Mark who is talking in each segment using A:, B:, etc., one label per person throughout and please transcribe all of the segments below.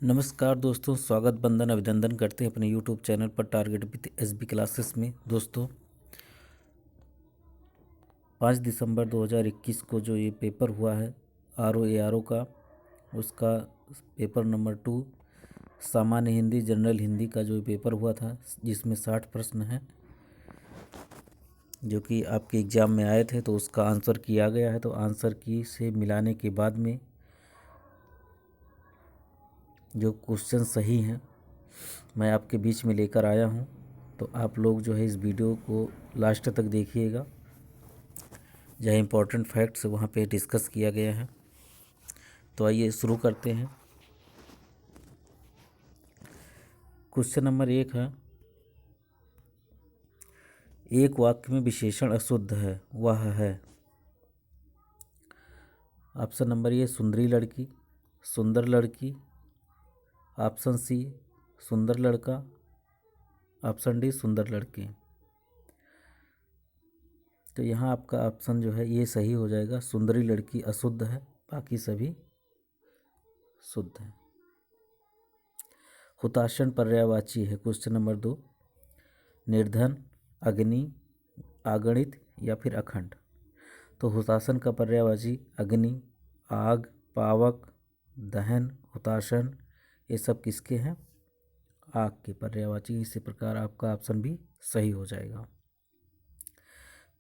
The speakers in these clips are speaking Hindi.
A: नमस्कार दोस्तों, स्वागत बंदन अभिनंदन करते हैं अपने यूट्यूब चैनल पर टारगेट विद एसबी क्लासेस में। दोस्तों 5 दिसंबर 2021 को जो ये पेपर हुआ है RO का, उसका पेपर नंबर 2 सामान्य हिंदी जनरल हिंदी का जो पेपर हुआ था, जिसमें 60 प्रश्न हैं जो कि आपके एग्ज़ाम में आए थे, तो उसका आंसर किया गया है। तो आंसर की से मिलाने के बाद में जो क्वेश्चन सही हैं मैं आपके बीच में लेकर आया हूं। तो आप लोग जो है इस वीडियो को लास्ट तक देखिएगा। जहाँ इम्पोर्टेंट फैक्ट्स वहाँ पे डिस्कस किया गया है। तो आइए शुरू करते हैं। क्वेश्चन नंबर 1 है, एक वाक्य में विशेषण अशुद्ध है, वह है। ऑप्शन नंबर ए सुंदरी लड़की, सुंदर लड़की। ऑप्शन सी सुंदर लड़का। ऑप्शन डी सुंदर लड़की। तो यहाँ आपका ऑप्शन जो है ये सही हो जाएगा। सुंदरी लड़की अशुद्ध है, बाकी सभी शुद्ध है। हुताशन पर्यायवाची है। क्वेश्चन नंबर 2, निर्धन, अग्नि, अगणित या फिर अखंड। तो हुताशन का पर्यायवाची अग्नि, आग, पावक, दहन, हुताशन, ये सब किसके हैं? आग के पर्यायवाची। इसी प्रकार आपका ऑप्शन भी सही हो जाएगा।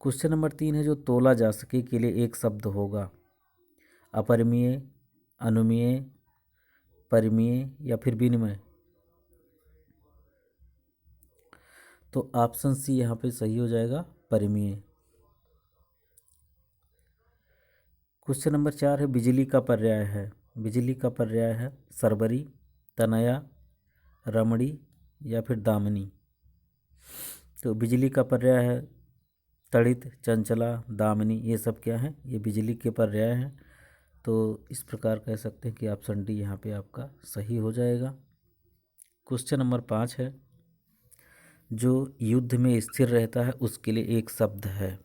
A: क्वेश्चन नंबर 3 है, जो तोला जा सके के लिए एक शब्द होगा। अपरिमेय, अनुमेय, परिमेय या फिर विनिमय। तो ऑप्शन सी यहाँ पे सही हो जाएगा, परिमेय। क्वेश्चन नंबर 4 है, बिजली का पर्याय है। बिजली का पर्याय है सरबरी, तनया, रमणी या फिर दामिनी। तो बिजली का पर्याय है तड़ित, चंचला, दामिनी। ये सब क्या है? ये बिजली के पर्याय हैं। तो इस प्रकार कह सकते हैं कि ऑप्शन डी यहाँ पे आपका सही हो जाएगा। क्वेश्चन नंबर 5 है, जो युद्ध में स्थिर रहता है उसके लिए एक शब्द है।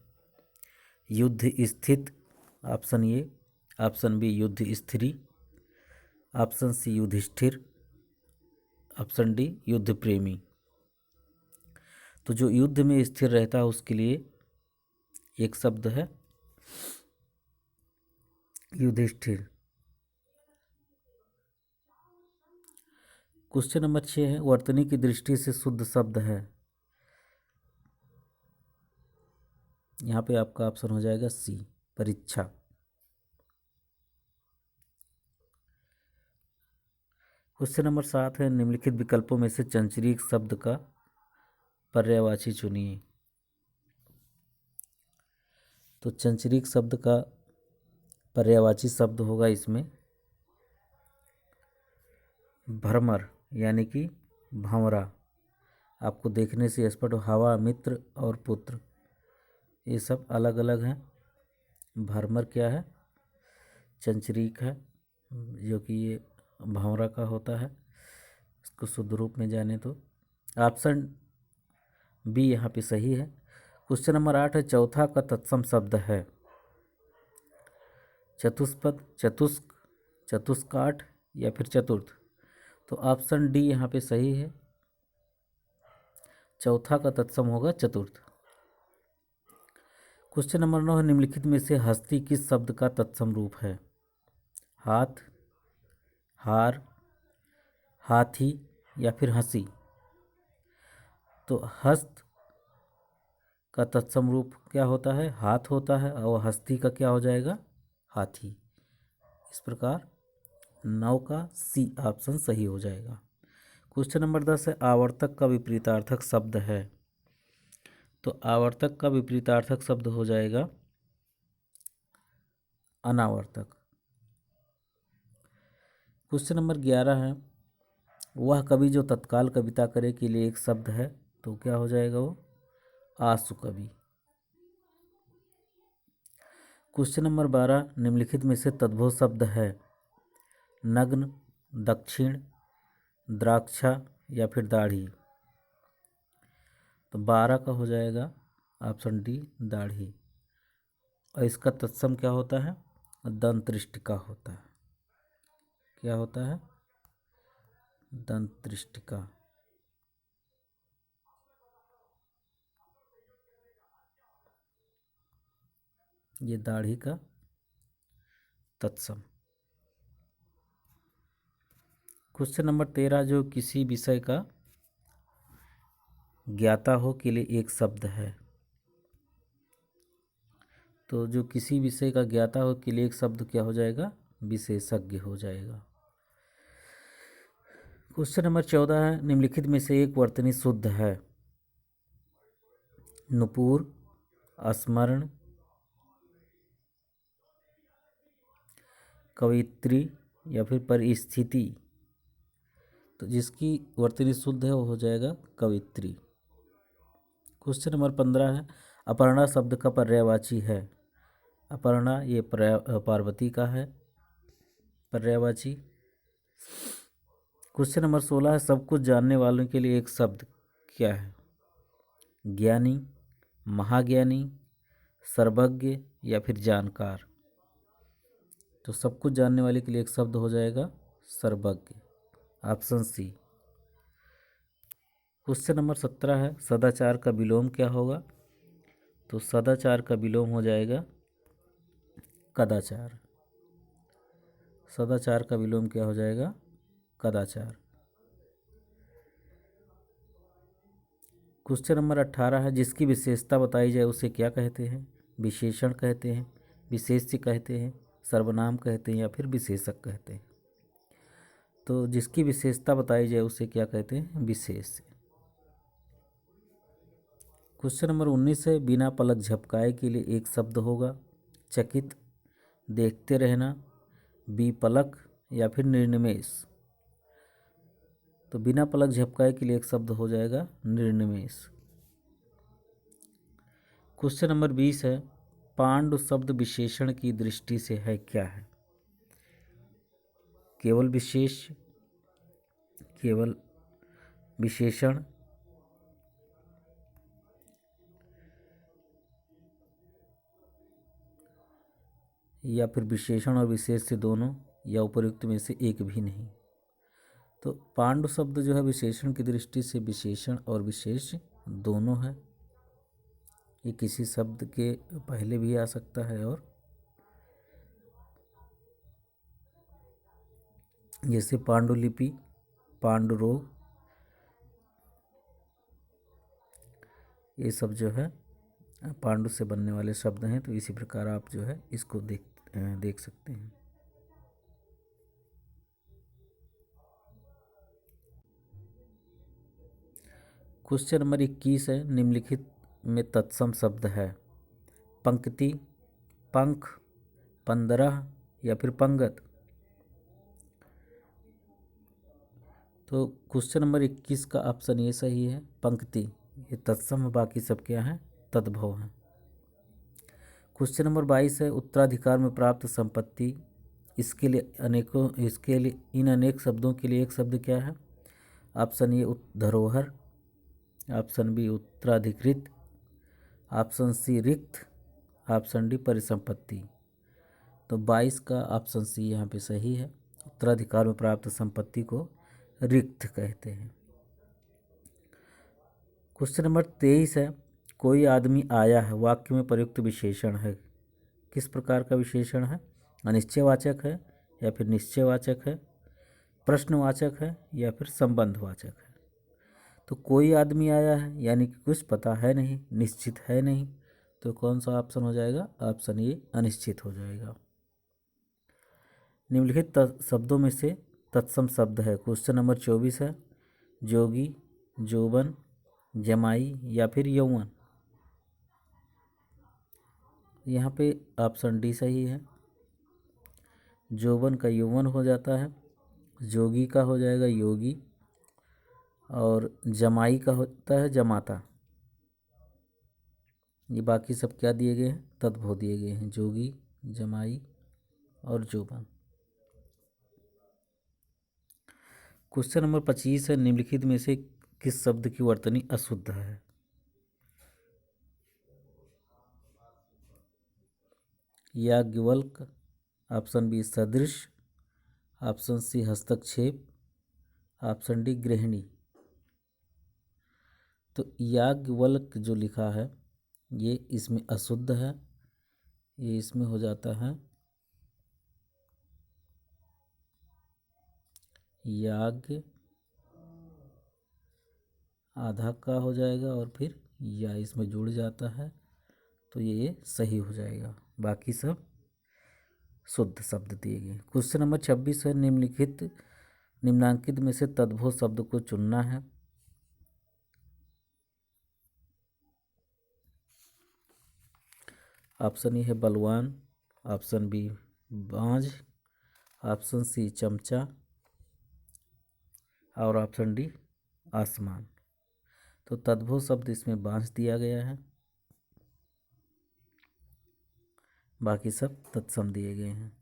A: युद्ध स्थित, ऑप्शन ए। ऑप्शन बी युद्ध स्थिरी। Option C Yudhishthir. Option D युद्ध प्रेमी। तो जो युद्ध में स्थिर रहता है उसके लिए एक शब्द है युधिष्ठिर। क्वेश्चन नंबर 6 है, वर्तनी की दृष्टि से शुद्ध शब्द है। यहाँ पे आपका ऑप्शन हो जाएगा सी, परीक्षा। क्वेश्चन नंबर 7 है, निम्नलिखित विकल्पों में से चंचरीक शब्द का पर्यायवाची चुनिए। तो चंचरीक शब्द का पर्यायवाची शब्द होगा इसमें भ्रमर, यानी कि भंवरा। आपको देखने से स्पष्ट हो, हवा, मित्र और पुत्र, ये सब अलग अलग हैं। भ्रमर क्या है? चंचरीक है, जो कि ये भंवरा का होता है। इसको शुद्ध रूप में जाने तो ऑप्शन बी यहाँ पे सही है। क्वेश्चन नंबर 8 है, चौथा का तत्सम शब्द है। चतुष्पद, चतुष्क, चतुष्काठ या फिर चतुर्थ। तो ऑप्शन डी यहाँ पे सही है। चौथा का तत्सम होगा चतुर्थ। क्वेश्चन नंबर 9 है, निम्नलिखित में से हस्ती किस शब्द का तत्सम रूप है? हाथ, हार, हाथी या फिर हंसी। तो हस्त का तत्सम रूप क्या होता है? हाथ होता है, और हस्ती का क्या हो जाएगा? हाथी। इस प्रकार 9 का सी ऑप्शन सही हो जाएगा। क्वेश्चन नंबर 10 है, आवर्तक का विपरीतार्थक शब्द है। तो आवर्तक का विपरीतार्थक शब्द हो जाएगा अनावर्तक। क्वेश्चन नंबर 11 है, वह कवि जो तत्काल कविता करे के लिए एक शब्द है। तो क्या हो जाएगा वो? आशु कवि। क्वेश्चन नंबर 12, निम्नलिखित में से तद्भव शब्द है। नग्न, दक्षिण, द्राक्षा या फिर दाढ़ी। तो 12 का हो जाएगा ऑप्शन डी, दाढ़ी। और इसका तत्सम क्या होता है? दंतरिष्टिका होता है। क्या होता है? दंतृष्टिका। ये दाढ़ी का तत्सम। क्वेश्चन नंबर 13, जो किसी विषय का ज्ञाता हो के लिए एक शब्द है। तो जो किसी विषय का ज्ञाता हो के लिए एक शब्द क्या हो जाएगा? विशेषज्ञ हो जाएगा। क्वेश्चन नंबर 14 है, निम्नलिखित में से एक वर्तनी शुद्ध है। नुपुर, स्मरण, कवित्री या फिर परिस्थिति। तो जिसकी वर्तनी शुद्ध है वो हो जाएगा कवित्री। क्वेश्चन नंबर 15 है, अपर्णा शब्द का पर्यायवाची है। अपर्णा ये पार्वती का है पर्यायवाची। क्वेश्चन नंबर 16 है, सब कुछ जानने वालों के लिए एक शब्द क्या है? ज्ञानी, महाज्ञानी, सर्वज्ञ या फिर जानकार। तो सब कुछ जानने वाले के लिए एक शब्द हो जाएगा सर्वज्ञ, ऑप्शन सी। क्वेश्चन नंबर 17 है, सदाचार का विलोम क्या होगा? तो सदाचार का विलोम हो जाएगा कदाचार। सदाचार का विलोम क्या हो जाएगा? कदाचार। क्वेश्चन नंबर 18 है, जिसकी विशेषता बताई जाए उसे क्या कहते हैं? विशेषण कहते हैं, विशेष्य कहते हैं, सर्वनाम कहते हैं या फिर विशेषक कहते हैं। तो जिसकी विशेषता बताई जाए उसे क्या कहते हैं? विशेष्य। क्वेश्चन नंबर 19 है, बिना पलक झपकाए के लिए एक शब्द होगा। चकित, देखते रहना, विपलक या फिर निर्निमेष। तो बिना पलक झपकाए के लिए एक शब्द हो जाएगा निर्निमेष। क्वेश्चन नंबर 20 है, पांडु शब्द विशेषण की दृष्टि से है क्या है? केवल विशेष, केवल विशेषण, या फिर विशेषण और विशेष से दोनों, या उपयुक्त में से एक भी नहीं। तो पांडु शब्द जो है विशेषण की दृष्टि से विशेषण और विशेष दोनों है। ये किसी शब्द के पहले भी आ सकता है, और जैसे पांडुलिपि, पांडुरोग, ये सब जो है पांडु से बनने वाले शब्द हैं। तो इसी प्रकार आप जो है इसको देख सकते हैं। क्वेश्चन नंबर 21 है, निम्नलिखित में तत्सम शब्द है। पंक्ति, पंख, 15 या फिर पंगत। तो क्वेश्चन नंबर 21 का ऑप्शन ये सही है, पंक्ति। ये तत्सम है, बाकी सब क्या है? तद्भव है। क्वेश्चन नंबर 22 है, उत्तराधिकार में प्राप्त संपत्ति। इसके लिए इन अनेक शब्दों के लिए एक शब्द क्या है? ऑप्शन ए धरोहर, ऑप्शन बी उत्तराधिकृत, ऑप्शन सी रिक्त, ऑप्शन डी परिसंपत्ति। तो 22 का ऑप्शन सी यहाँ पे सही है। उत्तराधिकार में प्राप्त संपत्ति को रिक्त कहते हैं। क्वेश्चन नंबर 23 है, कोई आदमी आया है वाक्य में प्रयुक्त विशेषण है। किस प्रकार का विशेषण है? अनिश्चयवाचक है या फिर निश्चयवाचक है, प्रश्नवाचक है या फिर संबंधवाचक है। तो कोई आदमी आया है यानी कि कुछ पता है नहीं, निश्चित है नहीं। तो कौन सा ऑप्शन हो जाएगा? ऑप्शन ए अनिश्चित हो जाएगा। निम्नलिखित शब्दों में से तत्सम शब्द है। क्वेश्चन नंबर 24 है, जोगी, जोबन, जमाई या फिर यौवन। यहाँ पे ऑप्शन डी सही है। जोबन का यौवन हो जाता है, जोगी का हो जाएगा योगी, और जमाई का होता है जमाता। ये बाकी सब क्या दिए गए हैं? तद्भव दिए गए हैं, जोगी, जमाई और जोबन। क्वेश्चन नंबर 25 है, निम्नलिखित में से किस शब्द की वर्तनी अशुद्ध है? याज्ञवल्क, ऑप्शन बी सदृश, ऑप्शन सी हस्तक्षेप, ऑप्शन डी गृहिणी। तो याज्ञवल्क्य जो लिखा है ये इसमें अशुद्ध है, ये इसमें हो जाता है याज्ञ, आधा का हो जाएगा और फिर या इसमें जुड़ जाता है, तो ये सही हो जाएगा, बाकी सब शुद्ध शब्द दिए गए। क्वेश्चन नंबर 26 है, निम्नांकित में से तद्भव शब्द को चुनना है। ऑप्शन ए है बलवान, ऑप्शन बी बांझ, ऑप्शन सी चमचा और ऑप्शन डी आसमान। तो तद्भव शब्द इसमें बांझ दिया गया है, बाकी सब तत्सम दिए गए हैं।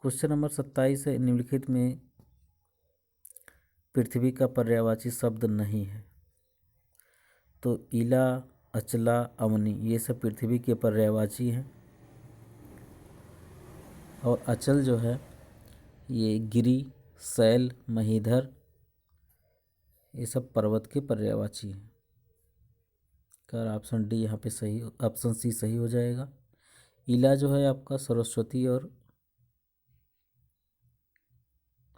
A: क्वेश्चन नंबर 27 है, निम्नलिखित में पृथ्वी का पर्यायवाची शब्द नहीं है। तो इला, अचला, अवनी ये सब पृथ्वी के पर्यायवाची हैं, और अचल जो है ये गिरि, शैल, महीधर ये सब पर्वत के पर्यायवाची हैं। कर ऑप्शन डी यहाँ पे सही, ऑप्शन सी सही हो जाएगा। इला जो है आपका सरस्वती और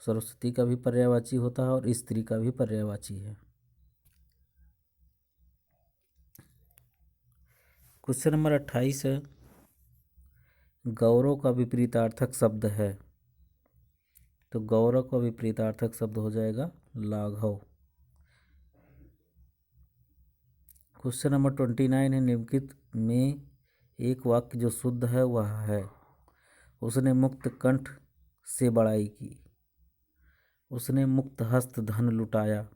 A: सरस्वती का भी पर्यायवाची होता है और स्त्री का भी पर्यायवाची है। क्वेश्चन नंबर 28 है, गौरव का विपरीतार्थक शब्द है। तो गौरव का विपरीतार्थक शब्द हो जाएगा लाघव। क्वेश्चन नंबर 29 है, निम्नलिखित में एक वाक्य जो शुद्ध है वह है, उसने मुक्त कंठ से बड़ाई की, उसने मुक्त हस्त धन लुटाया,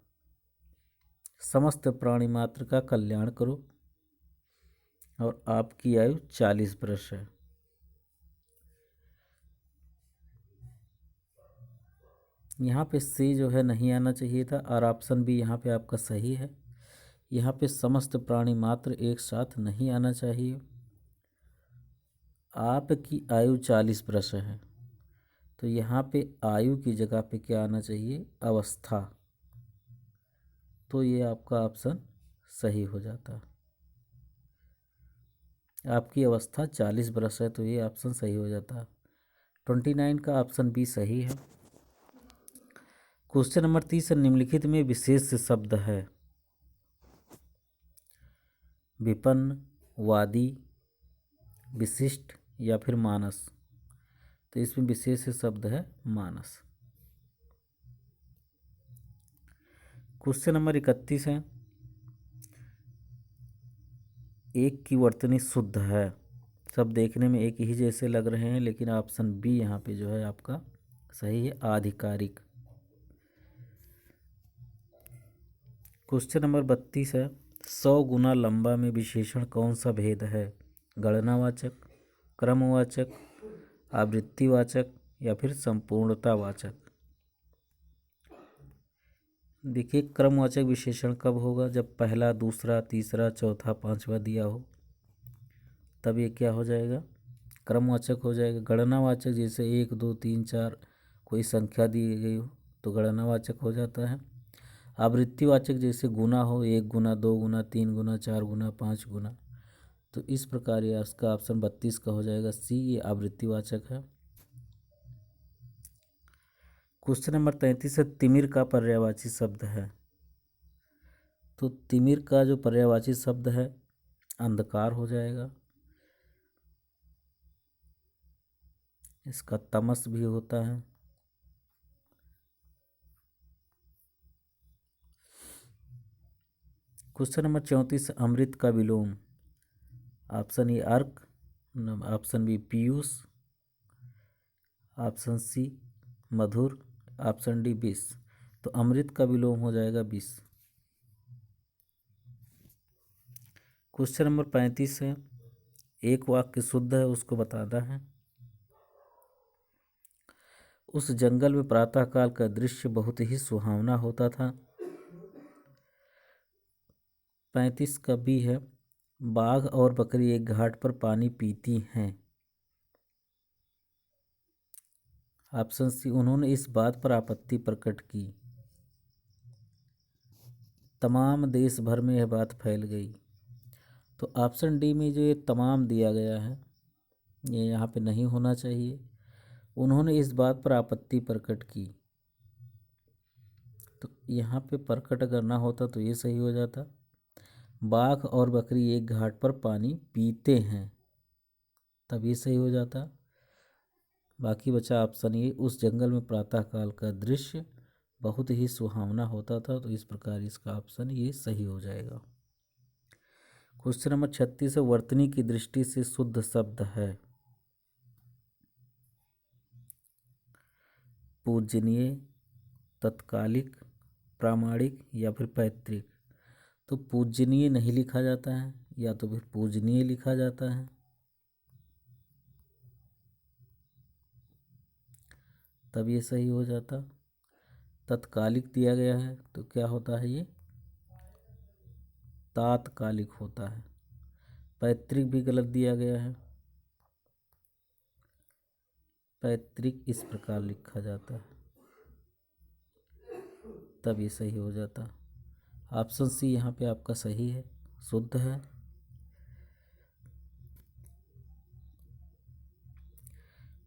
A: समस्त प्राणी मात्र का कल्याण करो, और आपकी आयु 40 वर्ष है। यहाँ पे सी जो है नहीं आना चाहिए था, और ऑप्शन बी यहाँ पे आपका सही है। यहाँ पे समस्त प्राणी मात्र एक साथ नहीं आना चाहिए। आपकी आयु 40 वर्ष है, तो यहाँ पे आयु की जगह पे क्या आना चाहिए, अवस्था। तो ये आपका ऑप्शन सही हो जाता। आपकी अवस्था 40 वर्ष है, तो ये ऑप्शन सही हो जाता। 29 का ऑप्शन बी सही है। क्वेश्चन नंबर 30, निम्नलिखित में विशेष शब्द है। विपन्न, वादी, विशिष्ट या फिर मानस। तो इसमें विशेष शब्द है मानस। क्वेश्चन नंबर 31 है, एक की वर्तनी शुद्ध है। सब देखने में एक ही जैसे लग रहे हैं, लेकिन ऑप्शन बी यहाँ पे जो है आपका सही है, आधिकारिक। क्वेश्चन नंबर 32 है, 100 गुना लंबा में विशेषण कौन सा भेद है, गणनावाचक, क्रमवाचक, आवृत्तिवाचक या फिर संपूर्णतावाचक। देखिए, क्रमवाचक विशेषण कब होगा, जब पहला, दूसरा, तीसरा, चौथा, पांचवा दिया हो, तब ये क्या हो जाएगा, क्रमवाचक हो जाएगा। गणनावाचक जैसे 1 2 3 4 कोई संख्या दी गई हो तो गणनावाचक हो जाता है। आवृत्तिवाचक जैसे गुना हो, 1 गुना, 2 गुना, 3 गुना, 4 गुना, 5 गुना। तो इस प्रकार ये इसका ऑप्शन 32 का हो जाएगा, सी, ये आवृत्तिवाचक है। क्वेश्चन नंबर 33 है, तिमिर का पर्यायवाची शब्द है। तो तिमिर का जो पर्यायवाची शब्द है अंधकार हो जाएगा। इसका तमस भी होता है। क्वेश्चन नंबर 34, अमृत का विलोम। ऑप्शन ए अर्क, ऑप्शन बी पीयूष, ऑप्शन सी मधुर, ऑप्शन डी विष। तो अमृत का विलोम हो जाएगा विष। क्वेश्चन नंबर 35 है, एक वाक्य शुद्ध है उसको बताना है। उस जंगल में प्रातःकाल का दृश्य बहुत ही सुहावना होता था। 35 का बी है, बाघ और बकरी एक घाट पर पानी पीती हैं। ऑप्शन सी, उन्होंने इस बात पर आपत्ति प्रकट की तमाम देश भर में यह बात फैल गई। तो ऑप्शन डी में जो ये तमाम दिया गया है ये यहाँ पे नहीं होना चाहिए। उन्होंने इस बात पर आपत्ति प्रकट की, तो यहाँ पे प्रकट अगर ना होता तो ये सही हो जाता। बाघ और बकरी एक घाट पर पानी पीते हैं, तब ये सही हो जाता। बाकी बचा ऑप्शन ए, उस जंगल में प्रातःकाल का दृश्य बहुत ही सुहावना होता था, तो इस प्रकार इसका ऑप्शन ये सही हो जाएगा। क्वेश्चन नंबर 36 है, वर्तनी की दृष्टि से शुद्ध शब्द है पूजनीय, तत्कालिक, प्रामाणिक या फिर पैतृक। तो पूजनीय नहीं लिखा जाता है, या तो फिर पूजनीय लिखा जाता है। तब ये सही हो जाता। तत्कालिक दिया गया है तो क्या होता है, ये तात्कालिक होता है। पैतृक भी गलत दिया गया है, पैतृक इस प्रकार लिखा जाता है, तब ये सही हो जाता। ऑप्शन सी यहाँ पे आपका सही है, शुद्ध है।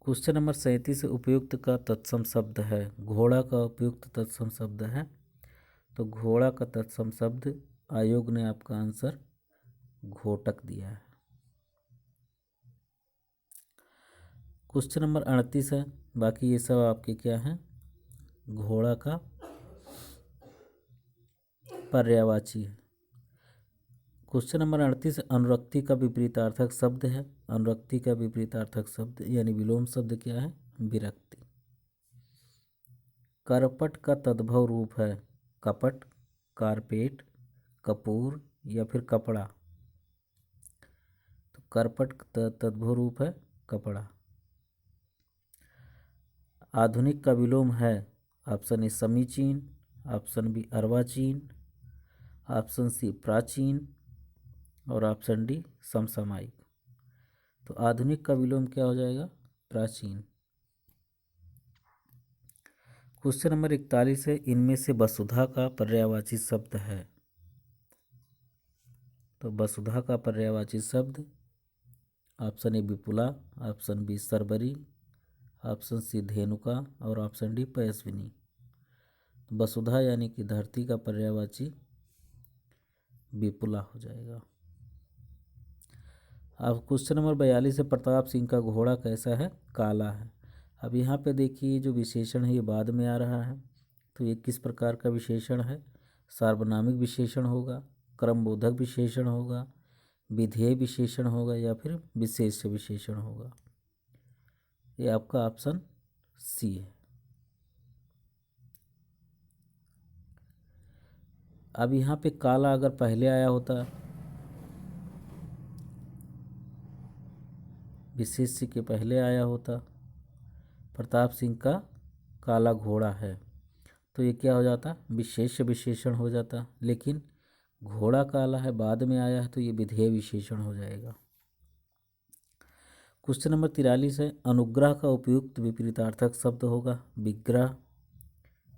A: क्वेश्चन नंबर 37, उपयुक्त का तत्सम शब्द है। घोड़ा का उपयुक्त तत्सम शब्द है, तो घोड़ा का तत्सम शब्द आयोग ने आपका आंसर घोटक दिया है। क्वेश्चन नंबर 38 है, बाकी ये सब आपके क्या हैं, घोड़ा का पर्यायवाची है। क्वेश्चन नंबर 38, अनुरक्ति का विपरीतार्थक शब्द है। अनुरक्ति का विपरीतार्थक शब्द यानी विलोम शब्द क्या है, विरक्ति। करपट का तद्भव रूप है कपट, कारपेट, कपूर या फिर कपड़ा। तो करपट का तद्भव रूप है कपड़ा। आधुनिक का विलोम है, ऑप्शन ए समीचीन, ऑप्शन बी अर्वाचीन, ऑप्शन सी प्राचीन और ऑप्शन डी समसामयिक। तो आधुनिक का विलोम क्या हो जाएगा, प्राचीन। क्वेश्चन नंबर 41 है, इनमें से वसुधा का पर्यायवाची शब्द है। तो वसुधा का पर्यायवाची शब्द ऑप्शन ए विपुला, ऑप्शन बी सरबरी, ऑप्शन सी धेनुका और ऑप्शन डी पयस्विनी। वसुधा यानी कि धरती का पर्यायवाची विपुला हो जाएगा। अब क्वेश्चन नंबर 42 है, प्रताप सिंह का घोड़ा कैसा है, काला है। अब यहाँ पे देखिए जो विशेषण है ये बाद में आ रहा है, तो ये किस प्रकार का विशेषण है, सार्वनामिक विशेषण होगा, क्रमबोधक विशेषण होगा, विधेय विशेषण होगा या फिर विशेष विशेषण होगा। ये आपका ऑप्शन सी है। अब यहाँ पे काला अगर पहले आया होता, विशेष्य के पहले आया होता, प्रताप सिंह का काला घोड़ा है, तो ये क्या हो जाता, विशेष विशेषण हो जाता। लेकिन घोड़ा काला है बाद में आया है तो ये विधेय विशेषण हो जाएगा। क्वेश्चन नंबर 43 है, अनुग्रह का उपयुक्त विपरीतार्थक शब्द होगा विग्रह,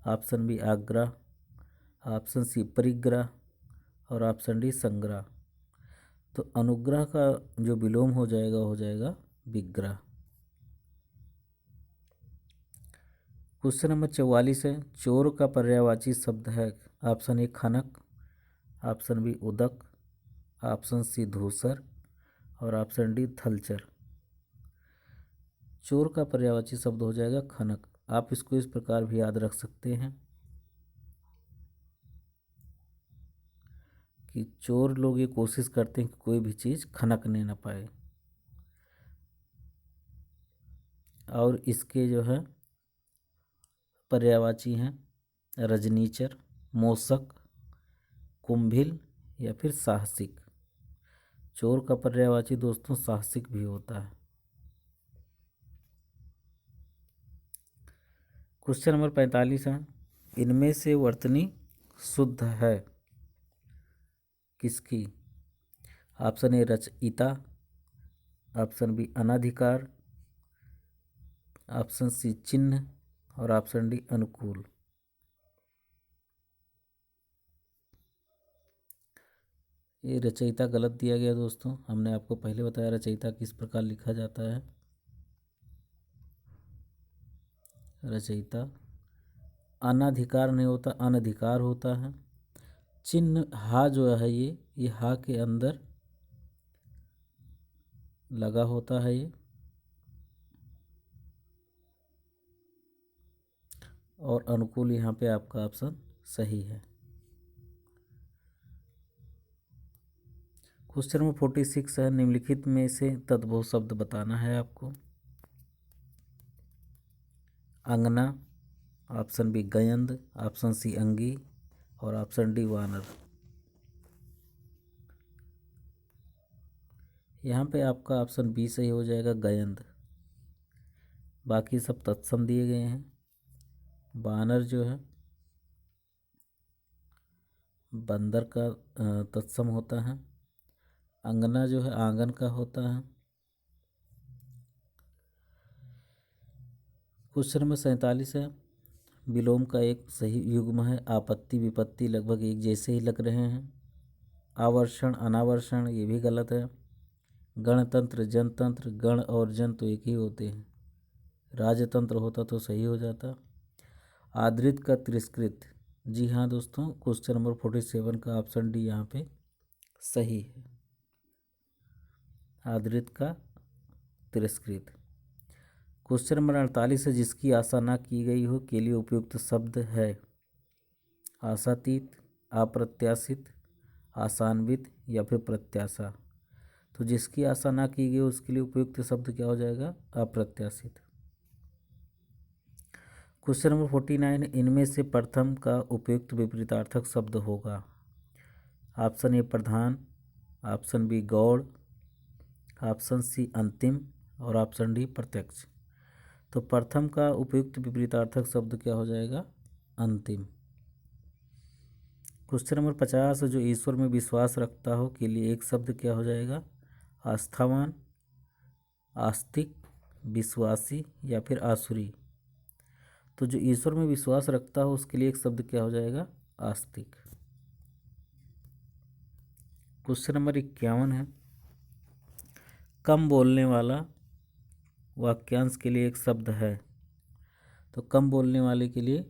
A: ऑप्शन बी आग्रह, ऑप्शन सी परिग्रह और ऑप्शन डी संग्रह। तो अनुग्रह का जो विलोम हो जाएगा विग्रह। क्वेश्चन नंबर 44 है, चोर का पर्यायवाची शब्द है, option A Khanak, option B उदक, ऑप्शन सी धूसर और ऑप्शन डी थलचर। चोर का पर्यायवाची शब्द हो जाएगा खनक। आप इसको इस प्रकार भी याद रख सकते हैं कि चोर लोग ये कोशिश करते हैं कि कोई भी चीज़ खनकने ना पाए। और इसके जो है पर्यायवाची हैं रजनीचर, मोसक, कुंभिल या फिर साहसिक। चोर का पर्यायवाची दोस्तों साहसिक भी होता है। क्वेश्चन नंबर 45 है, इनमें से वर्तनी शुद्ध है किसकी, ऑप्शन ए रचयिता, ऑप्शन बी अनाधिकार, ऑप्शन सी चिन्ह और ऑप्शन डी अनुकूल। ये रचयिता गलत दिया गया दोस्तों, हमने आपको पहले बताया रचयिता किस प्रकार लिखा जाता है। रचयिता अनाधिकार नहीं होता, अनधिकार होता है। चिन्ह हा जो है ये हा के अंदर लगा होता है ये, और अनुकूल यहाँ पे आपका ऑप्शन सही है। क्वेश्चन नंबर 46 है, निम्नलिखित में से तद्भव शब्द बताना है आपको। अंगना, ऑप्शन बी गयंद, ऑप्शन सी अंगी और ऑप्शन डी वानर। यहाँ पे आपका ऑप्शन बी सही हो जाएगा, गयंद। बाकी सब तत्सम दिए गए हैं। वानर जो है बंदर का तत्सम होता है। अंगना जो है आंगन का होता है। क्वेश्चन नंबर 47 है, विलोम का एक सही युग्म है। आपत्ति विपत्ति लगभग एक जैसे ही लग रहे हैं। आवर्षण अनावर्षण ये भी गलत है। गणतंत्र जनतंत्र, गण और जन तो एक ही होते हैं। राजतंत्र होता तो सही हो जाता। आदृत का तिरस्कृत, जी हाँ दोस्तों, क्वेश्चन नंबर 47 का ऑप्शन डी यहाँ पे सही है। आदृत का तिरस्कृत। क्वेश्चन नंबर 48 है, जिसकी आशा ना की गई हो के लिए उपयुक्त शब्द है। आशातीत, अप्रत्याशित, आशान्वित या फिर प्रत्याशा। तो जिसकी आशा ना की गई उसके लिए उपयुक्त शब्द क्या हो जाएगा, अप्रत्याशित। क्वेश्चन नंबर 49, इनमें से प्रथम का उपयुक्त विपरीतार्थक शब्द होगा। ऑप्शन ए प्रधान, ऑप्शन बी गौड़, ऑप्शन सी अंतिम और ऑप्शन डी प्रत्यक्ष। तो प्रथम का उपयुक्त विपरीतार्थक शब्द क्या हो जाएगा, अंतिम। क्वेश्चन नंबर 50, जो ईश्वर में विश्वास रखता हो के लिए एक शब्द क्या हो जाएगा, आस्थावान, आस्तिक, विश्वासी या फिर आसुरी। तो जो ईश्वर में विश्वास रखता हो उसके लिए एक शब्द क्या हो जाएगा, आस्तिक। क्वेश्चन नंबर 51 है, कम बोलने वाला वाक्यांश के लिए एक शब्द है। तो कम बोलने वाले के लिए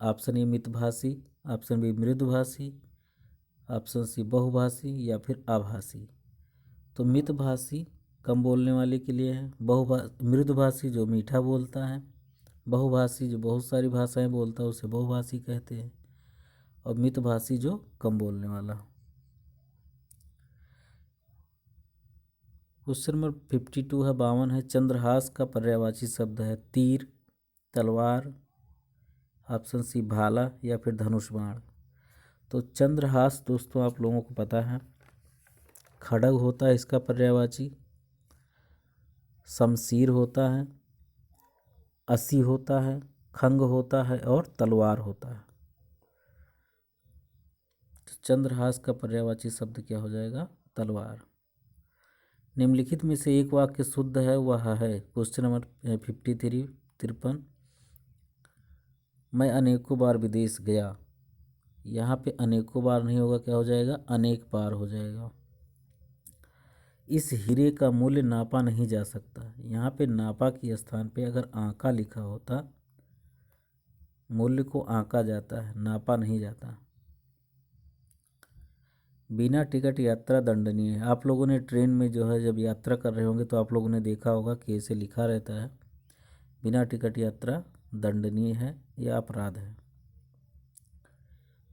A: ऑप्शन ए मितभाषी, ऑप्शन बी मृदुभाषी, ऑप्शन सी बहुभाषी या फिर आभासी। तो मितभाषी कम बोलने वाले के लिए है। मृदुभाषी जो मीठा बोलता है। बहुभाषी जो बहुत सारी भाषाएं बोलता है उसे बहुभाषी कहते हैं। और मितभाषी जो कम बोलने वाला। क्वेश्चन नंबर 52 है, 52 है, चंद्रहास का पर्यायवाची शब्द है तीर, तलवार, ऑप्शन सी भाला या फिर धनुष बाण। तो चंद्रहास दोस्तों आप लोगों को पता है खड्ग होता है इसका पर्यायवाची, शमशीर होता है, असी होता है, खंग होता है और तलवार होता है। तो चंद्रहास का पर्यायवाची शब्द क्या हो जाएगा, तलवार। निम्नलिखित में से एक वाक्य शुद्ध है वह है। क्वेश्चन नंबर 53 मैं अनेकों बार विदेश गया। यहाँ पे अनेकों बार नहीं होगा, क्या हो जाएगा, अनेक बार हो जाएगा। इस हीरे का मूल्य नापा नहीं जा सकता। यहाँ पे नापा के स्थान पे अगर आंका लिखा होता, मूल्य को आंका जाता है, नापा नहीं जाता। बिना टिकट यात्रा दंडनीय है। आप लोगों ने ट्रेन में जो है जब यात्रा कर रहे होंगे तो आप लोगों ने देखा होगा कि ऐसे लिखा रहता है, बिना टिकट यात्रा दंडनीय है या अपराध है।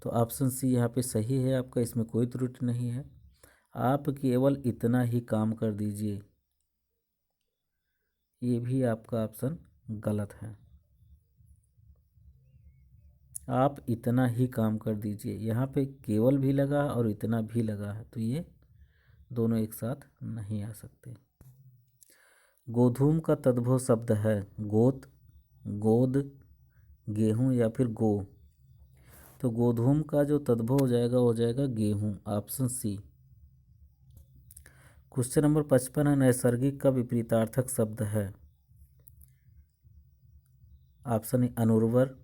A: तो ऑप्शन सी यहाँ पे सही है आपका, इसमें कोई त्रुटि नहीं है। आप केवल इतना ही काम कर दीजिए, ये भी आपका ऑप्शन गलत है। आप इतना ही काम कर दीजिए, यहाँ पे केवल भी लगा और इतना भी लगा है, तो ये दोनों एक साथ नहीं आ सकते। गोधूम का तद्भव शब्द है गोत, गोद, गेहूं या फिर गो। तो गोधूम का जो तद्भव हो जाएगा वो हो जाएगा गेहूं, ऑप्शन सी। क्वेश्चन नंबर 55 है, नैसर्गिक का विपरीतार्थक शब्द है। ऑप्शन ए अनुर्वर,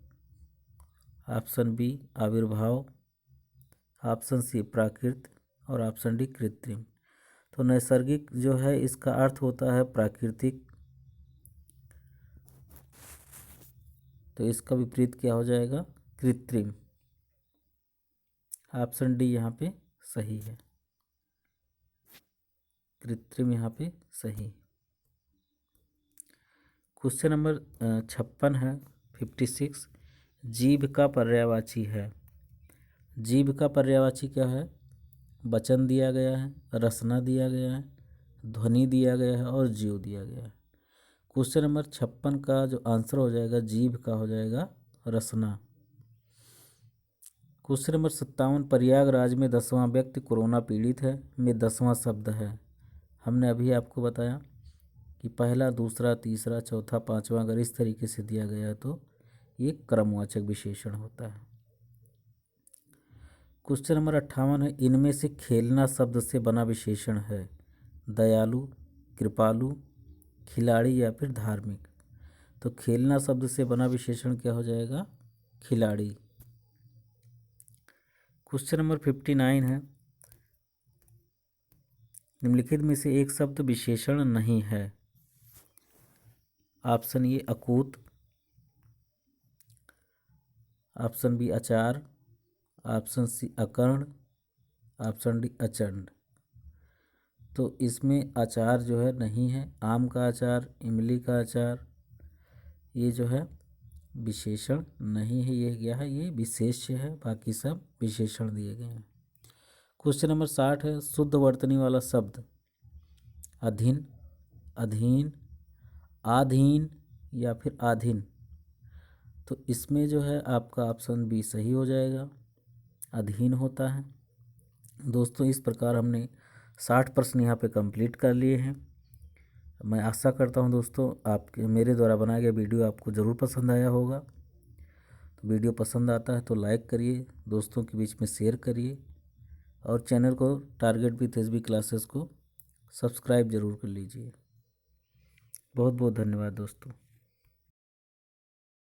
A: ऑप्शन बी आविर्भाव, ऑप्शन सी प्राकृत और ऑप्शन डी कृत्रिम। तो नैसर्गिक जो है इसका अर्थ होता है प्राकृतिक, तो इसका विपरीत क्या हो जाएगा? कृत्रिम। ऑप्शन डी यहाँ पे सही है, कृत्रिम यहाँ पे सही। क्वेश्चन नंबर 56 है 56। जीभ का पर्यायवाची है। जीभ का पर्यायवाची क्या है? वचन दिया गया है, रसना दिया गया है, ध्वनि दिया गया है और जीव दिया गया है। क्वेश्चन नंबर 56 का जो आंसर हो जाएगा जीभ का हो जाएगा रसना। Question number 57। प्रयागराज में 10वां व्यक्ति कोरोना पीड़ित है में 10वां शब्द है। हमने अभी आपको बताया कि पहला, दूसरा, तीसरा, चौथा, पांचवा अगर इस तरीके से दिया गया है तो ये क्रमवाचक विशेषण होता है। क्वेश्चन नंबर 58 है इनमें से खेलना शब्द से बना विशेषण है। दयालु, कृपालु, खिलाड़ी या फिर धार्मिक। तो खेलना शब्द से बना विशेषण क्या हो जाएगा? खिलाड़ी। क्वेश्चन नंबर 59 है निम्नलिखित में से एक शब्द विशेषण नहीं है। ऑप्शन ए अकूत, ऑप्शन बी अचार, ऑप्शन सी अकर्ण, ऑप्शन डी अचंड। तो इसमें अचार जो है नहीं है। आम का अचार, इमली का अचार, ये जो है विशेषण नहीं है। ये क्या है? ये विशेष्य है, बाकी सब विशेषण दिए गए हैं। क्वेश्चन नंबर 60 है शुद्ध वर्तनी वाला शब्द अधीन, अधीन, आधीन या फिर आधीन। तो इसमें जो है आपका ऑप्शन बी सही हो जाएगा, अधीन होता है। दोस्तों इस प्रकार हमने 60 प्रश्न यहाँ पे कंप्लीट कर लिए हैं। मैं आशा करता हूँ दोस्तों आपके मेरे द्वारा बनाया गया वीडियो आपको ज़रूर पसंद आया होगा। तो वीडियो पसंद आता है तो लाइक करिए, दोस्तों के बीच में शेयर करिए और चैनल को टारगेट विथ एसबी क्लासेस को सब्सक्राइब ज़रूर कर लीजिए। बहुत बहुत धन्यवाद दोस्तों।